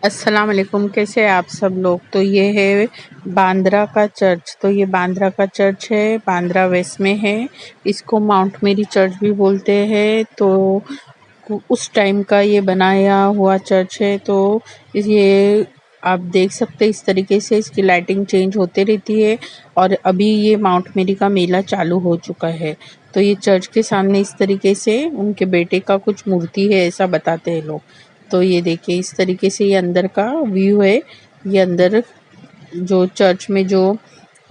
अस्सलाम वालेकुम। कैसे हैं आप सब लोग। तो ये है बांद्रा का चर्च। तो ये बांद्रा का चर्च है, बांद्रा वेस्ट में है। इसको माउंट मेरी चर्च भी बोलते हैं। तो उस टाइम का ये बनाया हुआ चर्च है। तो ये आप देख सकते हैं इस तरीके से इसकी लाइटिंग चेंज होते रहती है। और अभी ये माउंट मेरी का मेला चालू हो चुका है। तो ये चर्च के सामने इस तरीके से उनके बेटे का कुछ मूर्ति है, ऐसा बताते हैं लोग। तो ये देखिए इस तरीके से ये अंदर का व्यू है। ये अंदर जो चर्च में जो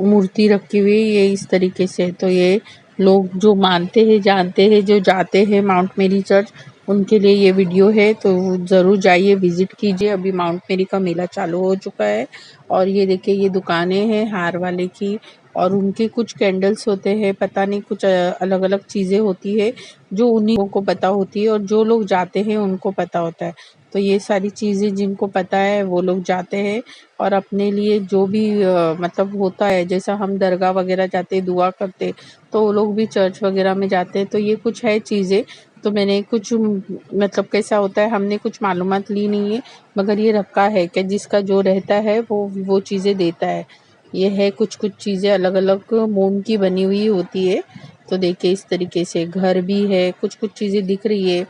मूर्ति रखी हुई है ये इस तरीके से है। तो ये लोग जो मानते हैं, जानते हैं, जो जाते हैं माउंट मेरी चर्च, उनके लिए ये वीडियो है। तो ज़रूर जाइए, विजिट कीजिए। अभी माउंट मेरी का मेला चालू हो चुका है। और ये देखिए ये दुकानें हैं हार वाले की। और उनके कुछ कैंडल्स होते हैं, पता नहीं कुछ अलग अलग चीज़ें होती है जो उन्हीं को पता होती है, और जो लोग जाते हैं उनको पता होता है। तो ये सारी चीज़ें जिनको पता है वो लोग जाते हैं और अपने लिए जो भी मतलब होता है, जैसा हम दरगाह वगैरह जाते दुआ करते, तो वो लोग भी चर्च वगैरह में जाते हैं। तो ये कुछ है चीज़ें। तो मैंने कुछ मतलब कैसा होता है हमने कुछ मालूमात ली नहीं है, मगर ये रखा है कि जिसका जो रहता है वो चीज़ें देता है। ये है कुछ कुछ चीज़ें अलग अलग मोम की बनी हुई होती है। तो देखिए इस तरीके से घर भी है, कुछ कुछ चीज़ें दिख रही है।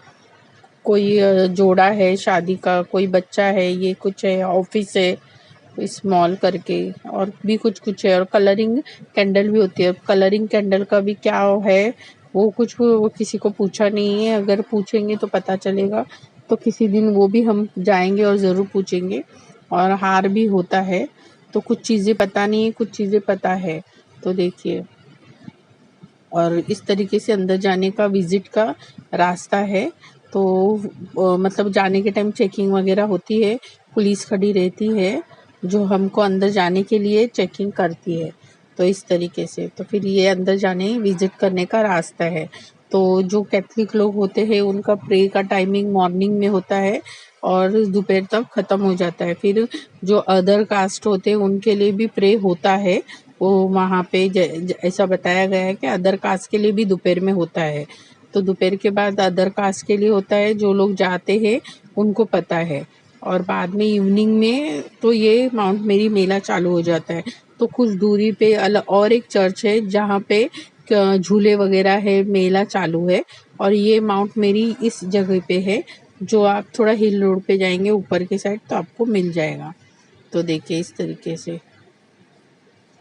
कोई जोड़ा है शादी का, कोई बच्चा है, ये कुछ है, ऑफिस है स्मॉल करके, और भी कुछ कुछ है। और कलरिंग कैंडल भी होती है। कलरिंग कैंडल का भी क्या है वो कुछ वो किसी को पूछा नहीं है, अगर पूछेंगे तो पता चलेगा। तो किसी दिन वो भी हम जाएंगे और ज़रूर पूछेंगे। और हार भी होता है। तो कुछ चीज़ें पता नहीं है, कुछ चीज़ें पता है। तो देखिए, और इस तरीके से अंदर जाने का विजिट का रास्ता है। तो मतलब जाने के टाइम चेकिंग वगैरह होती है, पुलिस खड़ी रहती है जो हमको अंदर जाने के लिए चेकिंग करती है। तो इस तरीके से तो फिर ये अंदर जाने विजिट करने का रास्ता है। तो जो कैथलिक लोग होते हैं उनका प्रे का टाइमिंग मॉर्निंग में होता है और दोपहर तक ख़त्म हो जाता है। फिर जो अदर कास्ट होते हैं उनके लिए भी प्रे होता है। वो वहाँ पे ऐसा बताया गया है कि अदर कास्ट के लिए भी दोपहर में होता है। तो दोपहर के बाद अदर कास्ट के लिए होता है, जो लोग जाते हैं उनको पता है। और बाद में इवनिंग में तो ये माउंट मेरी मेला चालू हो जाता है। तो कुछ दूरी पे अलग और एक चर्च है जहाँ पे झूले वगैरह है, मेला चालू है। और ये माउंट मेरी इस जगह पे है, जो आप थोड़ा हिल रोड पे जाएंगे ऊपर के साइड तो आपको मिल जाएगा। तो देखिए इस तरीके से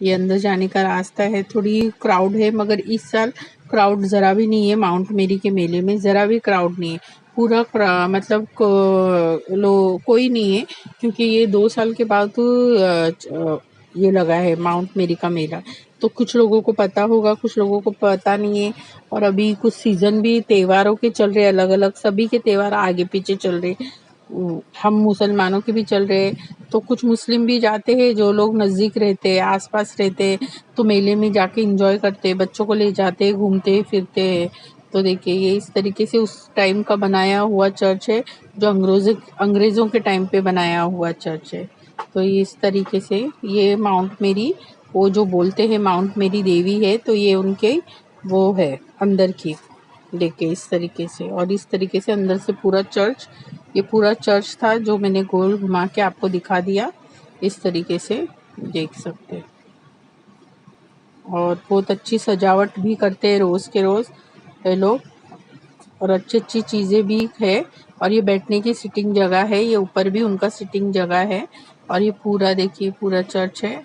ये अंदर जाने का रास्ता है। थोड़ी क्राउड है, मगर इस साल क्राउड ज़रा भी नहीं है। माउंट मेरी के मेले में ज़रा भी क्राउड नहीं है। पूरा मतलब कोई नहीं है, क्योंकि ये 2 साल के बाद ये लगा है माउंट मेरी का मेला। तो कुछ लोगों को पता होगा, कुछ लोगों को पता नहीं है। और अभी कुछ सीज़न भी त्योहारों के चल रहे, अलग अलग सभी के त्यौहार आगे पीछे चल रहे। हम मुसलमानों के भी चल रहे हैं, तो कुछ मुस्लिम भी जाते हैं, जो लोग नज़दीक रहते हैं, आसपास रहते हैं, तो मेले में जाके एंजॉय करते हैं, बच्चों को ले जाते हैं, घूमते फिरते हैं। तो देखिए ये इस तरीके से उस टाइम का बनाया हुआ चर्च है, जो अंग्रेज़ों के टाइम पे बनाया हुआ चर्च है। तो ये इस तरीके से ये माउंट मेरी, वो जो बोलते हैं माउंट मेरी देवी है, तो ये उनके वो है अंदर की। देखिए इस तरीके से, और इस तरीके से अंदर से पूरा चर्च, ये पूरा चर्च था जो मैंने गोल घुमा के आपको दिखा दिया। इस तरीके से देख सकते हैं। और बहुत अच्छी सजावट भी करते हैं रोज़ के रोज़ ये लोग, और अच्छी अच्छी चीज़ें भी है। और ये बैठने की सिटिंग जगह है, ये ऊपर भी उनका सिटिंग जगह है। और ये पूरा देखिए पूरा चर्च है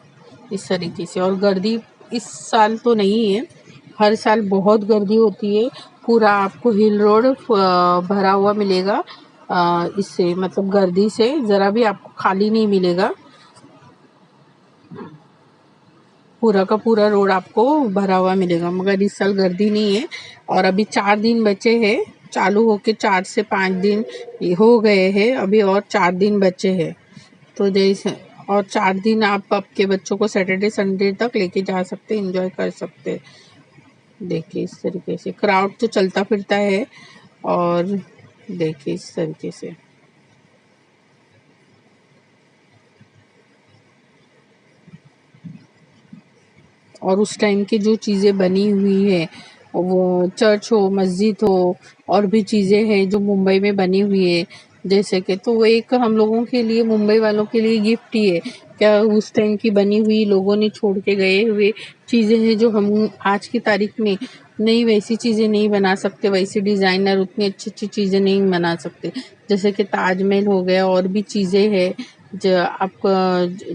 इस तरीके से। और गर्दी इस साल तो नहीं है, हर साल बहुत गर्दी होती है। पूरा आपको हिल रोड भरा हुआ मिलेगा। इससे मतलब गर्दी से ज़रा भी आपको खाली नहीं मिलेगा। पूरा का पूरा रोड आपको भरा हुआ मिलेगा, मगर इस साल गर्दी नहीं है। और अभी 4 दिन बचे हैं चालू होके, 4 से 5 दिन ये हो गए हैं, अभी और 4 दिन बचे हैं। तो जैसे और 4 दिन आप आपके बच्चों को सैटरडे संडे तक लेके जा सकते, एंजॉय कर सकते। देखिए इस तरीके से क्राउड तो चलता फिरता है। और देखिए इस तरीके से, और उस टाइम की जो चीज़ें बनी हुई है, वो चर्च हो, मस्जिद हो, और भी चीज़ें हैं जो मुंबई में बनी हुई है, जैसे कि तो वो एक हम लोगों के लिए, मुंबई वालों के लिए गिफ्ट ही है। क्या उस टाइम की बनी हुई लोगों ने छोड़ के गए हुए चीज़ें हैं जो हम आज की तारीख में नहीं, वैसी चीज़ें नहीं बना सकते, वैसे डिज़ाइनर उतनी अच्छी अच्छी चीज़ें नहीं बना सकते। जैसे कि ताजमहल हो गया, और भी चीज़ें हैं। आप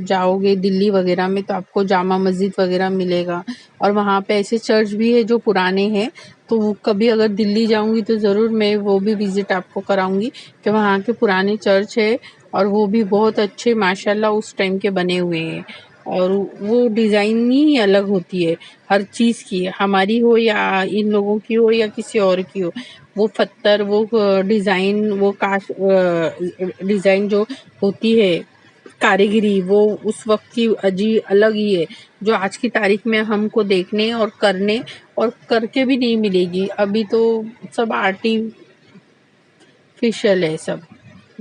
जाओगे दिल्ली वगैरह में तो आपको जामा मस्जिद वगैरह मिलेगा, और वहाँ पे ऐसे चर्च भी है जो पुराने हैं। तो वो कभी अगर दिल्ली जाऊंगी तो ज़रूर मैं वो भी विज़िट आपको कराऊंगी कि वहाँ के पुराने चर्च है, और वो भी बहुत अच्छे माशाल्लाह उस टाइम के बने हुए हैं। और वो डिज़ाइन ही अलग होती है हर चीज़ की, हमारी हो या इन लोगों की हो या किसी और की हो। वो पत्थर, वो डिज़ाइन, वो काश डिज़ाइन जो होती है, कारीगरी, वो उस वक्त की अजी अलग ही है, जो आज की तारीख में हमको देखने और करने और करके भी नहीं मिलेगी। अभी तो सब आर्टिफिशियल है सब।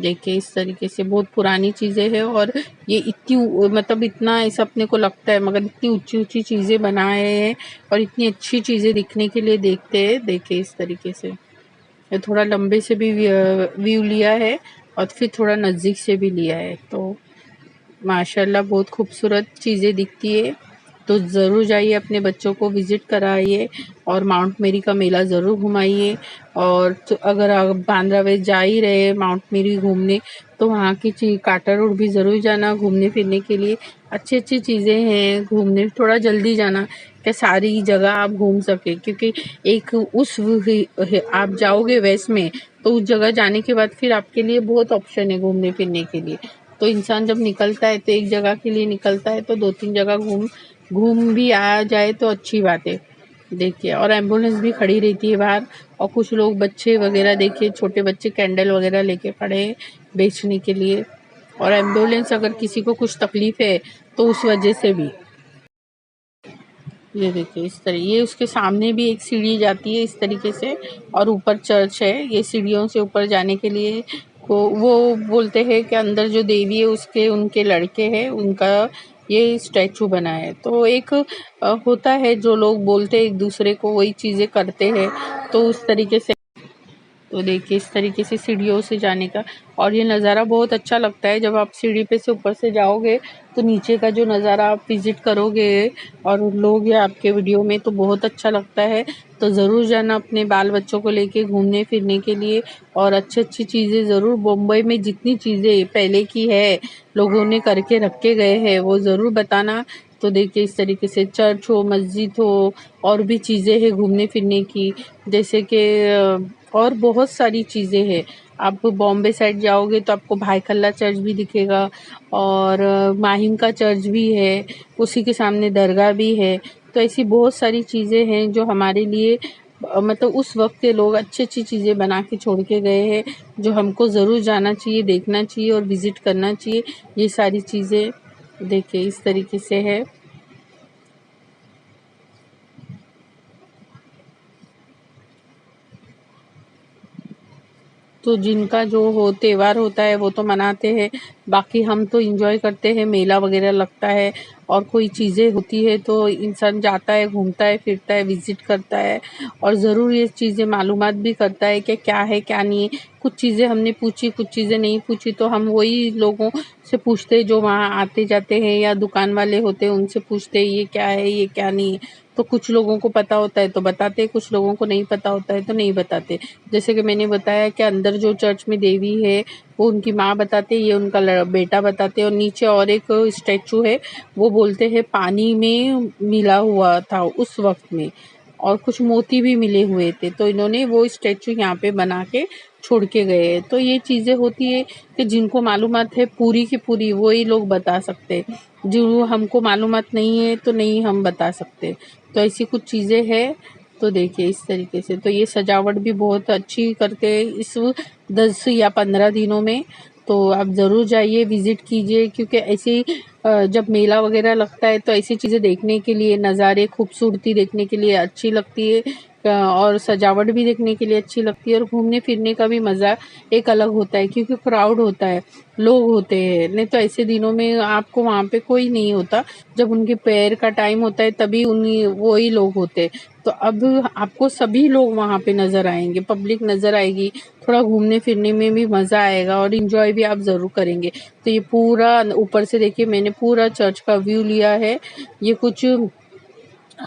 देखिए इस तरीके से बहुत पुरानी चीज़ें हैं, और ये इतनी मतलब इतना ऐसा अपने को लगता है, मगर इतनी ऊंची ऊंची चीज़ें बनाए हैं और इतनी अच्छी चीज़ें दिखने के लिए देखते हैं। देखिए इस तरीके से ये थोड़ा लंबे से भी व्यू लिया है, और फिर थोड़ा नज़दीक से भी लिया है। तो माशाल्लाह बहुत खूबसूरत चीज़ें दिखती है। तो ज़रूर जाइए, अपने बच्चों को विज़िट कराइए, और माउंट मेरी का मेला ज़रूर घुमाइए। और तो अगर आप बांद्रा वेस्ट जा ही रहे माउंट मेरी घूमने, तो वहाँ की काटा रोड भी ज़रूर जाना घूमने फिरने के लिए। अच्छी अच्छी चीज़ें हैं घूमने, थोड़ा जल्दी जाना कि सारी जगह आप घूम सके, क्योंकि एक आप जाओगे वेस्ट में, तो उस जगह जाने के बाद फिर आपके लिए बहुत ऑप्शन है घूमने फिरने के लिए। तो इंसान जब निकलता है तो एक जगह के लिए निकलता है तो 2-3 जगह घूम घूम भी आ जाए तो अच्छी बात है। देखिए, और एम्बुलेंस भी खड़ी रहती है बाहर, और कुछ लोग बच्चे वगैरह, देखिए छोटे बच्चे कैंडल वगैरह लेके खड़े हैं बेचने के लिए। और एम्बुलेंस अगर किसी को कुछ तकलीफ है तो उस वजह से भी, ये देखिए इस तरह, ये उसके सामने भी एक सीढ़ी जाती है इस तरीके से, और ऊपर चर्च है। ये सीढ़ियों से ऊपर जाने के लिए को वो बोलते हैं कि अंदर जो देवी है उसके उनके लड़के हैं, उनका ये स्टैचू बना है। तो एक होता है जो लोग बोलते हैं एक दूसरे को, वही चीज़ें करते हैं। तो उस तरीके से, तो देखिए इस तरीके से सीढ़ियों से जाने का, और ये नज़ारा बहुत अच्छा लगता है जब आप सीढ़ी पे से ऊपर से जाओगे, तो नीचे का जो नज़ारा आप विजिट करोगे और लोगे आपके वीडियो में, तो बहुत अच्छा लगता है। तो ज़रूर जाना अपने बाल बच्चों को लेके घूमने फिरने के लिए, और अच्छी अच्छी चीज़ें ज़रूर, मुंबई में जितनी चीज़ें पहले की है लोगों ने करके रखे गए हैं वो ज़रूर बताना। तो देखिए इस तरीके से चर्च हो, मस्जिद हो, और भी चीज़ें हैं घूमने फिरने की, जैसे कि और बहुत सारी चीज़ें हैं। आप बॉम्बे साइड जाओगे तो आपको भाई खल्ला चर्च भी दिखेगा, और माहिम का चर्च भी है, उसी के सामने दरगाह भी है। तो ऐसी बहुत सारी चीज़ें हैं जो हमारे लिए मतलब उस वक्त के लोग अच्छी अच्छी चीज़ें बना के छोड़ के गए हैं, जो हमको ज़रूर जाना चाहिए, देखना चाहिए और विज़िट करना चाहिए। ये सारी चीज़ें देखिए इस तरीके से है। तो जिनका जो हो त्योहार होता है वो तो मनाते हैं, बाकी हम तो एंजॉय करते हैं। मेला वगैरह लगता है और कोई चीज़ें होती है तो इंसान जाता है, घूमता है, फिरता है, विजिट करता है, और ज़रूर ये चीज़ें मालूमात भी करता है कि क्या है क्या नहीं है। कुछ चीज़ें हमने पूछी, कुछ चीज़ें नहीं पूछी, तो हम वही लोगों से पूछते हैं जो वहाँ आते जाते हैं, या दुकान वाले होते हैं उनसे पूछते हैं ये क्या है, ये क्या नहीं है। तो कुछ लोगों को पता होता है तो बताते, कुछ लोगों को नहीं पता होता है तो नहीं बताते। जैसे कि मैंने बताया कि अंदर जो चर्च में देवी है वो उनकी माँ बताते, ये उनका बेटा बताते, और नीचे और एक स्टैचू है, वो बोलते हैं पानी में मिला हुआ था उस वक्त में, और कुछ मोती भी मिले हुए थे, तो इन्होंने वो स्टैचू यहाँ पे बना के छोड़ के गए हैं। तो ये चीज़ें होती है कि जिनको मालूमात है पूरी की पूरी वही लोग बता सकते हैं, जो हमको मालूमात नहीं है तो नहीं हम बता सकते। तो ऐसी कुछ चीज़ें हैं। तो देखिए इस तरीके से, तो ये सजावट भी बहुत अच्छी करते हैं इस 10 या 15 दिनों में। तो आप ज़रूर जाइए, विज़िट कीजिए, क्योंकि ऐसे ही जब मेला वगैरह लगता है तो ऐसी चीज़ें देखने के लिए, नज़ारे खूबसूरती देखने के लिए अच्छी लगती है। और सजावट भी देखने के लिए अच्छी लगती है और घूमने फिरने का भी मज़ा एक अलग होता है, क्योंकि क्राउड होता है, लोग होते हैं। नहीं तो ऐसे दिनों में आपको वहाँ पे कोई नहीं होता, जब उनके प्रेयर का टाइम होता है तभी उन्हीं वही लोग होते हैं। तो अब आपको सभी लोग वहाँ पे नज़र आएंगे, पब्लिक नज़र आएगी, थोड़ा घूमने फिरने में भी मज़ा आएगा और इंजॉय भी आप ज़रूर करेंगे। तो ये पूरा ऊपर से देखिए, मैंने पूरा चर्च का व्यू लिया है। ये कुछ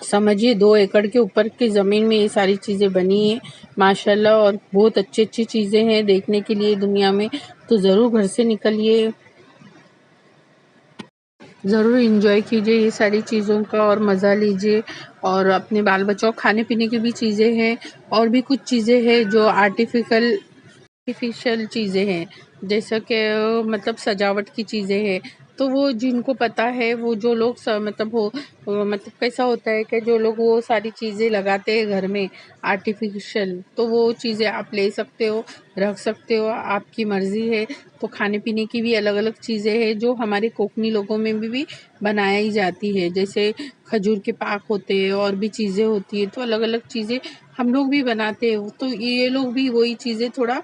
समझिए 2 एकड़ के ऊपर की ज़मीन में ये सारी चीज़ें बनी हैं माशाल्लाह, और बहुत अच्छी अच्छी चीज़ें हैं देखने के लिए दुनिया में। तो ज़रूर घर से निकलिए, ज़रूर एंजॉय कीजिए ये सारी चीज़ों का और मज़ा लीजिए। और अपने बाल बच्चों को खाने पीने की भी चीज़ें हैं, और भी कुछ चीज़ें हैं जो आर्टिफिशियल चीज़ें हैं, जैसा कि मतलब सजावट की चीज़ें हैं। तो वो जिनको पता है, वो जो लोग मतलब कैसा होता है कि जो लोग वो सारी चीज़ें लगाते हैं घर में आर्टिफिशियल, तो वो चीज़ें आप ले सकते हो, रख सकते हो, आपकी मर्ज़ी है। तो खाने पीने की भी अलग अलग चीज़ें हैं जो हमारे कोकनी लोगों में भी बनाई जाती है, जैसे खजूर के पाक होते हैं और भी चीज़ें होती है। तो अलग अलग चीज़ें हम लोग भी बनाते हैं। तो ये लोग भी वही चीज़ें थोड़ा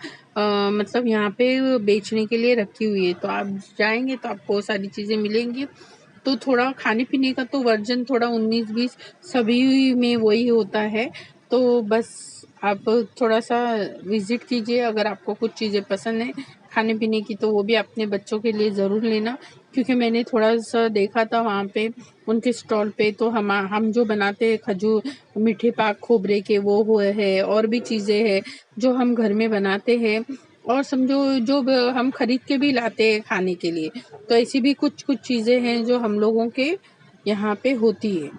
मतलब यहाँ पे बेचने के लिए रखी हुई है। तो आप जाएंगे तो आपको वो सारी चीज़ें मिलेंगी। तो थोड़ा खाने पीने का तो वर्जन थोड़ा 19-20 सभी में वही होता है। तो बस आप थोड़ा सा विज़िट कीजिए, अगर आपको कुछ चीज़ें पसंद है खाने पीने की तो वो भी अपने बच्चों के लिए ज़रूर लेना, क्योंकि मैंने थोड़ा सा देखा था वहाँ पे उनके स्टॉल पे। तो हम जो बनाते हैं खजूर मीठे पाक खोबरे के, वो हुए है, और भी चीज़ें हैं जो हम घर में बनाते हैं, और समझो जो हम खरीद के भी लाते हैं खाने के लिए। तो ऐसी भी कुछ कुछ चीज़ें हैं जो हम लोगों के यहाँ पे होती है।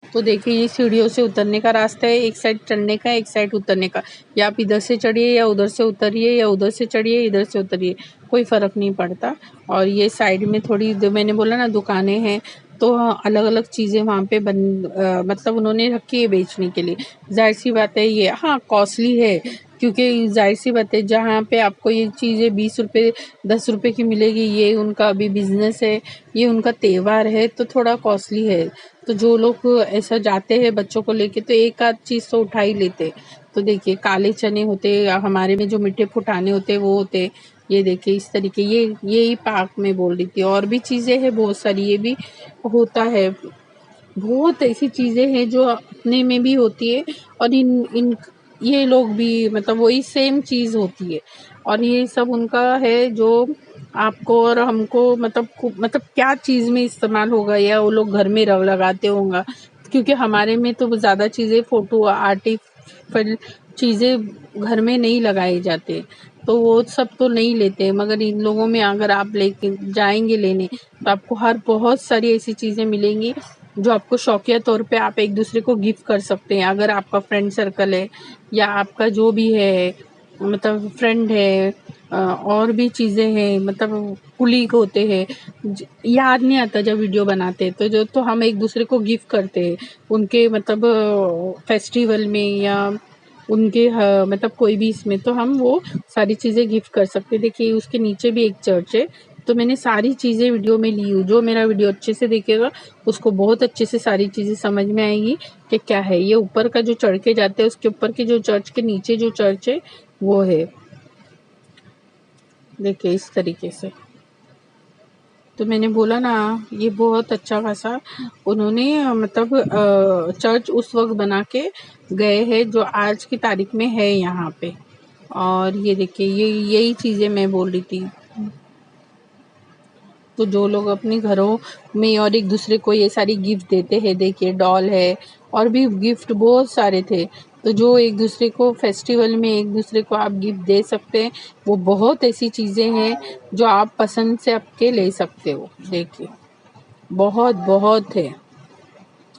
तो देखिए, ये सीढ़ियों से उतरने का रास्ता है, एक साइड चढ़ने का, एक साइड उतरने का। या आप इधर से चढ़िए या उधर से उतरिए, या उधर से चढ़िए इधर से उतरिए, कोई फ़र्क नहीं पड़ता। और ये साइड में थोड़ी जो मैंने बोला ना दुकानें हैं, तो अलग अलग चीज़ें वहाँ पे मतलब उन्होंने रखी है बेचने के लिए। जाहिर सी बात है ये, हाँ कॉस्टली है, क्योंकि जाहिर सी बात है जहाँ पे आपको ये चीज़ें 20 रुपये 10 रुपये की मिलेगी, ये उनका अभी बिजनेस है, ये उनका त्यौहार है, तो थोड़ा कॉस्टली है। तो जो लोग ऐसा जाते हैं बच्चों को लेके, तो एक आध चीज़ तो उठा ही लेते। तो देखिए काले चने होते, हमारे में जो मीठे फुटाने होते वो होते। ये देखिए इस तरीके, ये ही पाक में बोल रही थी, और भी चीज़ें हैं बहुत सारी, ये भी होता है। बहुत ऐसी चीज़ें हैं जो अपने में भी होती है, और इन इन ये लोग भी मतलब वही सेम चीज़ होती है। और ये सब उनका है जो आपको और हमको मतलब क्या चीज़ में इस्तेमाल होगा, या वो लोग घर में लगाते होंगे, क्योंकि हमारे में तो ज़्यादा चीज़ें फ़ोटो आर्टिफिशियल चीज़ें घर में नहीं लगाए जाते, तो वो सब तो नहीं लेते। मगर इन लोगों में अगर आप लेके जाएंगे लेने, तो आपको हर बहुत सारी ऐसी चीज़ें मिलेंगी जो आपको शौकिया तौर पे आप एक दूसरे को गिफ्ट कर सकते हैं। अगर आपका फ्रेंड सर्कल है, या आपका जो भी है मतलब फ्रेंड है, और भी चीज़ें हैं, मतलब कुलीग होते हैं, याद नहीं आता जब वीडियो बनाते हैं, तो जो तो हम एक दूसरे को गिफ्ट करते हैं उनके मतलब फेस्टिवल में, या उनके मतलब कोई भी इसमें, तो हम वो सारी चीज़ें गिफ्ट कर सकते हैं। देखिए उसके नीचे भी एक चर्च है। तो मैंने सारी चीज़ें वीडियो में ली हूँ, जो मेरा वीडियो अच्छे से देखेगा उसको बहुत अच्छे से सारी चीज़ें समझ में आएगी कि क्या है। ये ऊपर का जो चढ़ के जाते हैं, उसके ऊपर के जो चर्च के नीचे जो चर्च है वो है, देखिए इस तरीके से। तो मैंने बोला ना, ये बहुत अच्छा खासा उन्होंने मतलब चर्च उस वक्त बना के गए हैं जो आज की तारीख में है यहाँ पे। और ये देखिए, यही चीज़ें मैं बोल रही थी। तो जो लोग अपने घरों में और एक दूसरे को ये सारी गिफ्ट देते हैं, देखिए डॉल है, और भी गिफ्ट बहुत सारे थे। तो जो एक दूसरे को फेस्टिवल में एक दूसरे को आप गिफ्ट दे सकते हैं, वो बहुत ऐसी चीज़ें हैं जो आप पसंद से आपके ले सकते हो। देखिए बहुत बहुत है,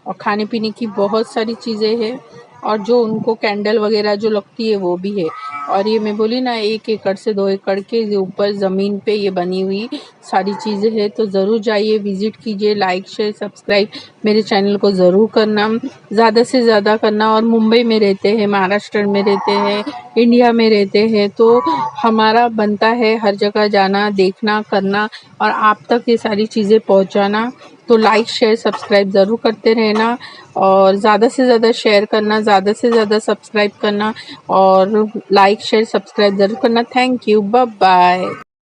और खाने पीने की बहुत सारी चीज़ें हैं, और जो उनको कैंडल वगैरह जो लगती है वो भी है। और ये मैं बोली ना 1 एकड़ से 2 एकड़ के ऊपर ज़मीन पे ये बनी हुई सारी चीज़ें हैं। तो ज़रूर जाइए, विज़िट कीजिए, लाइक शेयर सब्सक्राइब मेरे चैनल को ज़रूर करना, ज़्यादा से ज़्यादा करना। और मुंबई में रहते हैं, महाराष्ट्र में रहते हैं, इंडिया में रहते हैं, तो हमारा बनता है हर जगह जाना, देखना, करना, और आप तक ये सारी चीज़ें पहुँचाना। तो लाइक शेयर सब्सक्राइब ज़रूर करते रहना और ज़्यादा से ज़्यादा शेयर करना, ज़्यादा से ज़्यादा सब्सक्राइब करना और लाइक शेयर सब्सक्राइब ज़रूर करना। Thank you, bye bye.